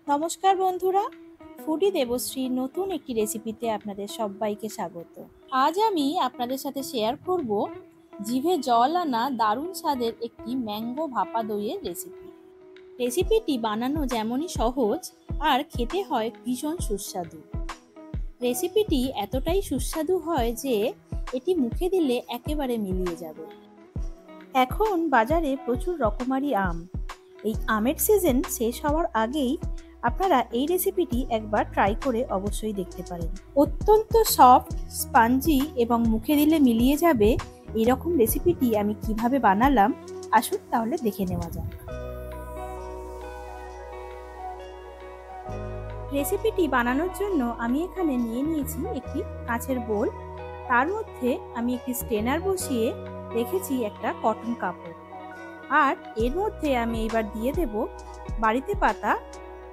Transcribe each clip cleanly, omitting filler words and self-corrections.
নমস্কার বন্ধুরা, ফুডি দেবশ্রীর নতুন একটি রেসিপিতে আপনাদের সবাইকে স্বাগত। আজ আমি আপনাদের সাথে শেয়ার করব জিভে জল আনা দারুণ স্বাদের একটি ম্যাঙ্গো ভাপা দইয়ের রেসিপি। রেসিপিটি বানানো যেমনই সহজ আর খেতে হয় ভীষণ সুস্বাদু। রেসিপিটি এতটাই সুস্বাদু হয় যে এটি মুখে দিলে একেবারে মিলিয়ে যাবে। এখন বাজারে প্রচুর রকমারি আম। এই আমের সিজন শেষ হওয়ার আগেই আপনারা এই রেসিপিটি একবার ট্রাই করে অবশ্যই দেখতে পারেন। অত্যন্ত সফট, স্পঞ্জি এবং মুখে দিলে মিলিয়ে যাবে এরকম রেসিপিটি আমি কিভাবে বানালাম আসুন তাহলে দেখে নেওয়া যাক। রেসিপিটি বানানোর জন্য আমি এখানে নিয়ে নিয়েছি একটি কাঁচের বোল। তার মধ্যে আমি একটি স্ট্রেনার বসিয়ে রেখেছি একটা কটন কাপড়। আর এর মধ্যে আমি এবার দিয়ে দেব বাড়িতে পাতা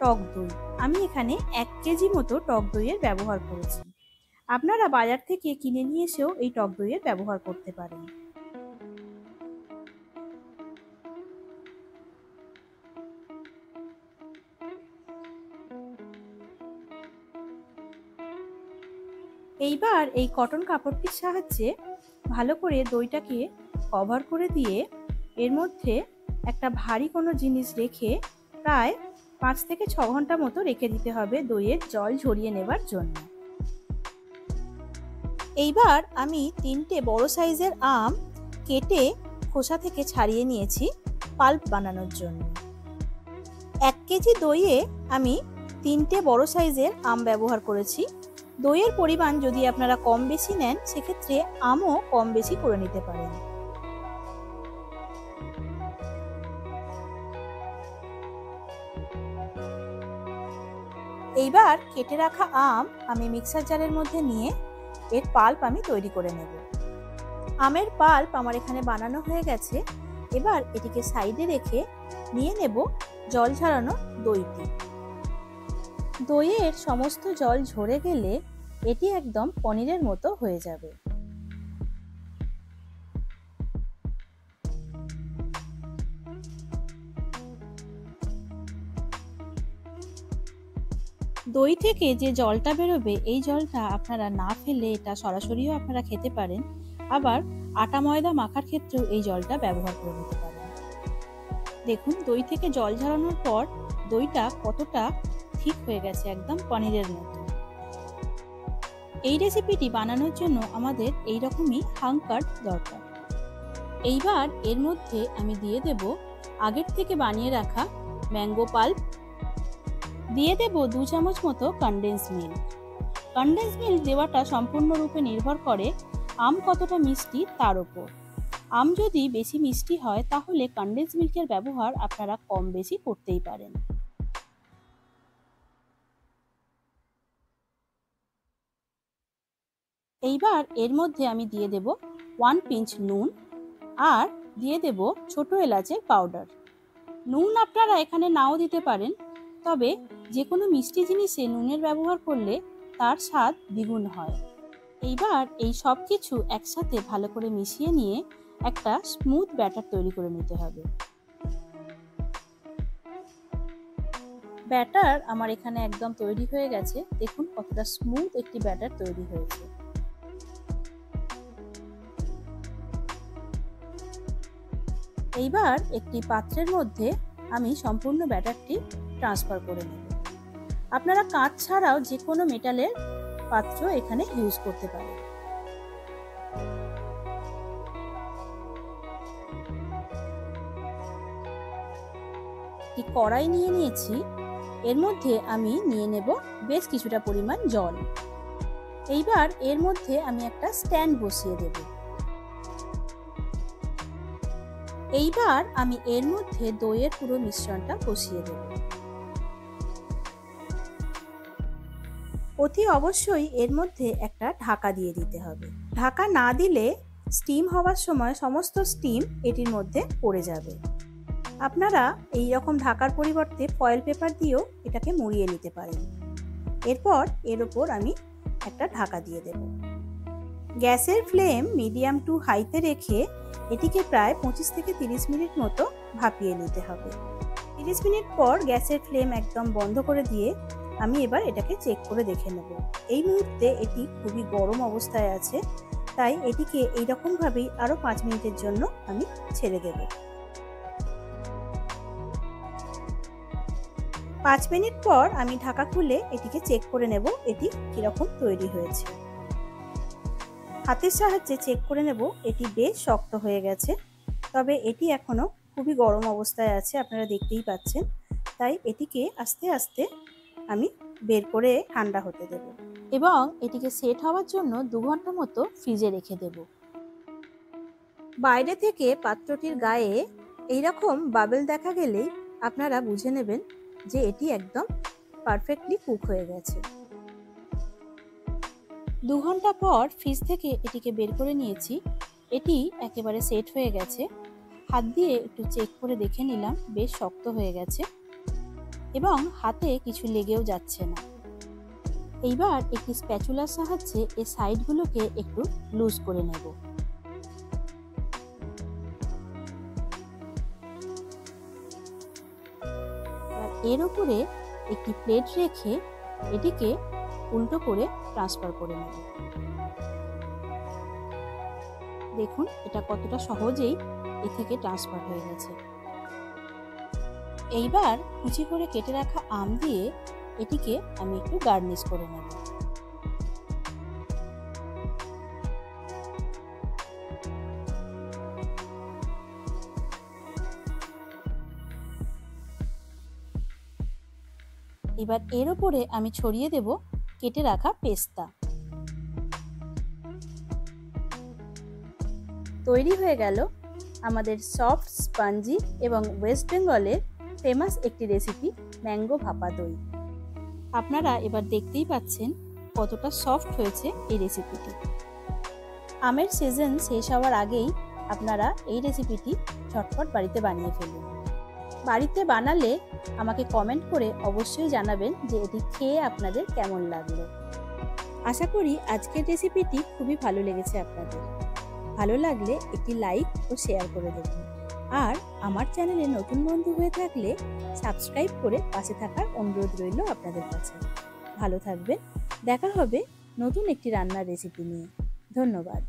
টক দই। আমি এখানে 1 কেজি মতো টক দইয়ের ব্যবহার করেছি। আপনারা বাজার থেকে কিনে নিয়ে এসেও এই টক দইয়ের ব্যবহার করতে পারেন। এইবার এই কটন কাপড়টির সাহায্যে ভালো করে দইটাকে কভার করে দিয়ে এর মধ্যে একটা ভারী কোনো জিনিস রেখে প্রায় 5 থেকে 6 ঘন্টা মতো রেখে দিতে হবে দইয়ের জল ঝরিয়ে নেবার জন্য। এইবার আমি 3টে বড় সাইজের আম কেটে খোসা থেকে ছাড়িয়ে নিয়েছি পাল্প বানানোর জন্য। 1 কেজি দইয়ে আমি 3টে বড় সাইজের আম ব্যবহার করেছি। দইয়ের পরিমাণ যদি আপনারা কম বেশি নেন সেক্ষেত্রে আমও কম বেশি করে নিতে পারেন। এইবার কেটে রাখা আম আমি মিক্সার জারের মধ্যে নিয়ে এর পাল্প আমি তৈরি করে নেব। আমের পাল্প আমার এখানে বানানো হয়ে গেছে। এবার এটিকে সাইডে রেখে নিয়ে নেব জল ঝরানো দইটি। দইয়ের সমস্ত জল ঝরে গেলে এটি একদম পনিরের মতো হয়ে যাবে। দই থেকে যে জলটা বেরোবে এই জলটা আপনারা না ফেলে এটা সরাসরিও আপনারা খেতে পারেন, আবার আটা ময়দা মাখার ক্ষেত্রেও এই জলটা ব্যবহার করে নিতে পারেন। দেখুন দই থেকে জল ঝরানোর পর দইটা কতটা ঠিক হয়ে গেছে, একদম পনিরের মতো। এই রেসিপিটি বানানোর জন্য আমাদের এইরকমই হাঙ্কার দরকার। এইবার এর মধ্যে আমি দিয়ে দেব আগের থেকে বানিয়ে রাখা ম্যাঙ্গো পাল্প, দিয়ে দেব 2 চামচ মতো কনডেন্স মিল্ক। কনডেন্স মিল্ক দেওয়াটা সম্পূর্ণরূপে নির্ভর করে আম কতটা মিষ্টি তার উপর। আম যদি বেশি মিষ্টি হয় তাহলে কনডেন্স মিল্কের ব্যবহার আপনারা কম বেশি করতেই পারেন। এইবার এর মধ্যে আমি দিয়ে দেব 1 পিঞ্চ নুন আর দিয়ে দেব ছোট এলাচের পাউডার। নুন আপনারা এখানে নাও দিতে পারেন, তবে যে কোনো মিষ্টি জিনিসে নুনের ব্যবহার করলে তার স্বাদ দ্বিগুণ হয়। এইবার এই সব কিছু একসাথে ভালো করে মিশিয়ে নিয়ে একটা স্মুথ ব্যাটার তৈরি করে নিতে হবে। ব্যাটার আমার এখানে একদম তৈরি হয়ে গেছে। দেখুন কতটা স্মুথ একটি ব্যাটার তৈরি হয়েছে। এইবার একটি পাত্রের মধ্যে আমি সম্পূর্ণ ব্যাটারটি ট্রান্সফার করে নেব। আপনারা কাঁচ ছাড়াও যে কোনো মেটালের পাত্র এখানে ইউজ করতে পারেন। একটি কড়াই নিয়ে নিয়েছি, এর মধ্যে আমি নিয়ে নেব বেশ কিছুটা পরিমাণ জল। এইবার এর মধ্যে আমি একটা স্ট্যান্ড বসিয়ে দেব। এইবার আমি এর মধ্যে দইয়ের পুরো মিশ্রণটা বসিয়ে দেব। অতি অবশ্যই এর মধ্যে একটা ঢাকা দিয়ে দিতে হবে। ঢাকা না দিলে স্টিম হওয়ার সময় সমস্ত স্টিম এটির মধ্যে পড়ে যাবে। আপনারা এই রকম ঢাকার পরিবর্তে ফয়েল পেপার দিয়েও এটাকে মুড়িয়ে নিতে পারেন। এরপর এর ওপর আমি একটা ঢাকা দিয়ে দেব। গ্যাসের ফ্লেম মিডিয়াম টু হাইতে রেখে এটিকে প্রায় 25 থেকে 30 মিনিট মতো ভাপিয়ে নিতে হবে। 30 মিনিট পর গ্যাসের ফ্লেম একদম বন্ধ করে দিয়ে আমি এবার এটাকে চেক করে দেখে নেব। এই মুহূর্তে এটি খুবই গরম অবস্থায় আছে, তাই এটিকে এইরকমভাবেই আরও 5 মিনিটের জন্য আমি ছেড়ে দেব। 5 মিনিট পর আমি ঢাকা খুলে এটিকে চেক করে নেব এটি কীরকম তৈরি হয়েছে। হাতের সাহায্যে চেক করে নেব এটি বেশ শক্ত হয়ে গেছে, তবে এটি এখনও খুবই গরম অবস্থায় আছে, আপনারা দেখতেই পাচ্ছেন। তাই এটিকে আস্তে আস্তে আমি বের করে ঠান্ডা হতে দেব এবং এটিকে সেট হওয়ার জন্য 2 ঘন্টা মতো ফ্রিজে রেখে দেব। বাইরে থেকে পাত্রটির গায়ে এইরকম বাবেল দেখা গেলেই আপনারা বুঝে নেবেন যে এটি একদম পারফেক্টলি কুক হয়ে গেছে। 2 ঘন্টা পর ফ্রিজ থেকে এটিকে বের করে নিয়েছি। এটি একেবারে সেট হয়ে গেছে। হাত দিয়ে একটু চেক করে দেখে নিলাম, বেশ শক্ত হয়ে গেছে এবং হাতে কিছু লেগেও যাচ্ছে না। এইবার একটি স্প্যাচুলার সাহায্যে এই সাইডগুলোকে একটু লুজ করে নেব। এর উপরে একটি প্লেট রেখে এটিকে উল্টো করে ট্রান্সফার করে নেব। দেখুন এটা কতটা সহজেই এ থেকে ট্রান্সফার হয়ে গেছে। এইবার কুচি করে কেটে রাখা আম দিয়ে এটিকে আমি একটু গার্নিশ করে নেব। এবার এর উপরে আমি ছড়িয়ে দেব কেটে রাখা পেস্তা। তৈরি হয়ে গেল আমাদের সফট, স্পঞ্জি এবং ওয়েস্ট বেঙ্গলের ফেমাস একটি রেসিপি ম্যাঙ্গো ভাপা দই। আপনারা এবার দেখতেই পাচ্ছেন কতটা সফট হয়েছে এই রেসিপিটি। আমের সিজন শেষ হওয়ার আগেই আপনারা এই রেসিপিটি ঝটপট বাড়িতে বানিয়ে ফেলুন। বাড়িতে বানালে আমাকে কমেন্ট করে অবশ্যই জানাবেন যে এটি খেয়ে আপনাদের কেমন লাগলো। আশা করি আজকের রেসিপিটি খুবই ভালো লেগেছে আপনাদের। ভালো লাগলে একটি লাইক ও শেয়ার করে দেবেন, আর আমার চ্যানেলে নতুন বন্ধু হয়ে থাকলে সাবস্ক্রাইব করে পাশে থাকার অনুরোধ রইল আপনাদের কাছে। ভালো থাকবেন, দেখা হবে নতুন একটি রান্নার রেসিপি নিয়ে। ধন্যবাদ।